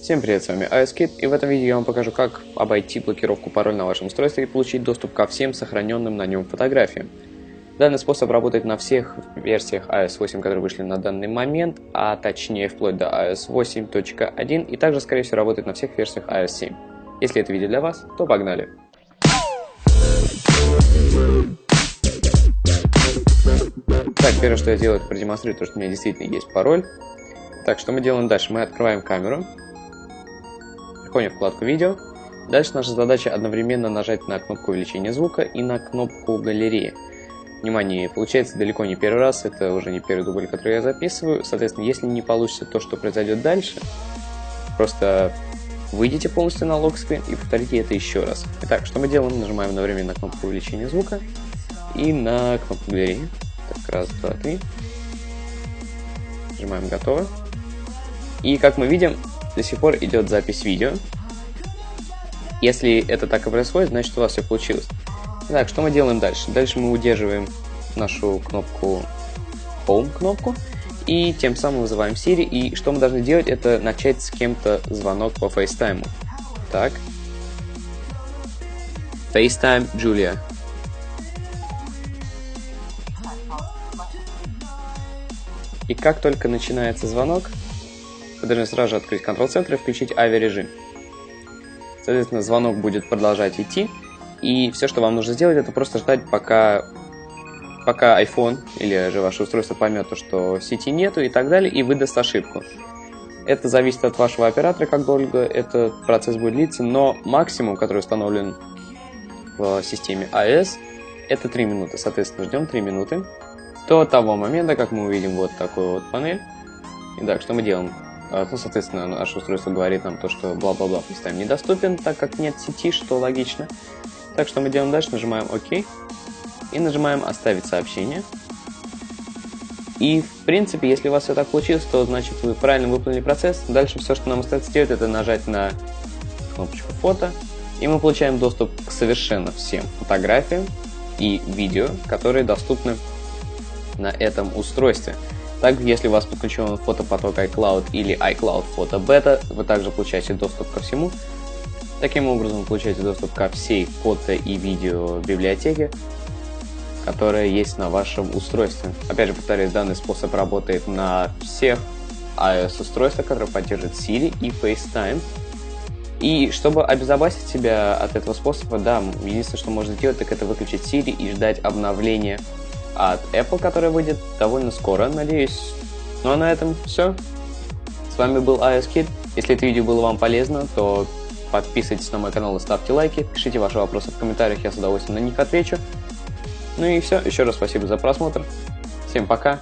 Всем привет, с вами iOS и в этом видео я вам покажу, как обойти блокировку пароля на вашем устройстве и получить доступ ко всем сохраненным на нем фотографиям. Данный способ работает на всех версиях iOS 8, которые вышли на данный момент, а точнее вплоть до iOS 8.1 и также, скорее всего, работает на всех версиях iOS 7. Если это видео для вас, то погнали! Так, первое, что я делаю, это продемонстрирую то, что у меня действительно есть пароль. Так, что мы делаем дальше? Мы открываем камеру. Переходим в вкладку «Видео». Дальше наша задача одновременно нажать на кнопку увеличения звука и на кнопку галереи. Внимание, получается далеко не первый раз, это уже не первый дубль, который я записываю. Соответственно, если не получится то, что произойдет дальше, просто выйдите полностью на локскрин и повторите это еще раз. Итак, что мы делаем? Нажимаем одновременно на кнопку увеличения звука и на кнопку галереи. Так, раз, два, три. Нажимаем «Готово». И как мы видим, до сих пор идет запись видео. Если это так и происходит, значит у вас все получилось. Итак, что мы делаем дальше? Дальше мы удерживаем нашу кнопку Home кнопку и тем самым вызываем Siri. И что мы должны делать, это начать с кем-то звонок по FaceTime. Так. FaceTime Julia. И как только начинается звонок, вы должны сразу же открыть контрол-центр и включить авиарежим. Соответственно, звонок будет продолжать идти, и все, что вам нужно сделать, это просто ждать, пока iPhone или же ваше устройство поймет, что сети нету и так далее, и выдаст ошибку. Это зависит от вашего оператора, как долго этот процесс будет длиться, но максимум, который установлен в системе iOS, это 3 минуты. Соответственно, ждем 3 минуты до того момента, как мы увидим вот такую вот панель. Итак, что мы делаем? Ну, соответственно, наше устройство говорит нам то, что бла-бла-бла FaceTime недоступен, так как нет сети, что логично. Так, что мы делаем дальше? Нажимаем ОК и нажимаем «Оставить сообщение». И, в принципе, если у вас все так получилось, то значит вы правильно выполнили процесс. Дальше все, что нам остается сделать, это нажать на кнопочку «Фото», и мы получаем доступ к совершенно всем фотографиям и видео, которые доступны на этом устройстве. Также, если у вас подключен фотопоток iCloud или iCloud Photo Beta, вы также получаете доступ ко всему. Таким образом, вы получаете доступ ко всей фото и видео библиотеке, которая есть на вашем устройстве. Опять же, повторюсь, данный способ работает на всех iOS-устройствах, которые поддерживают Siri и FaceTime. И чтобы обезопасить себя от этого способа, да, единственное, что можно сделать, так это выключить Siri и ждать обновления от Apple, которая выйдет довольно скоро, надеюсь. Ну а на этом все. С вами был iOS. Если это видео было вам полезно, то подписывайтесь на мой канал и ставьте лайки. Пишите ваши вопросы в комментариях, я с удовольствием на них отвечу. Ну и все. Еще раз спасибо за просмотр. Всем пока.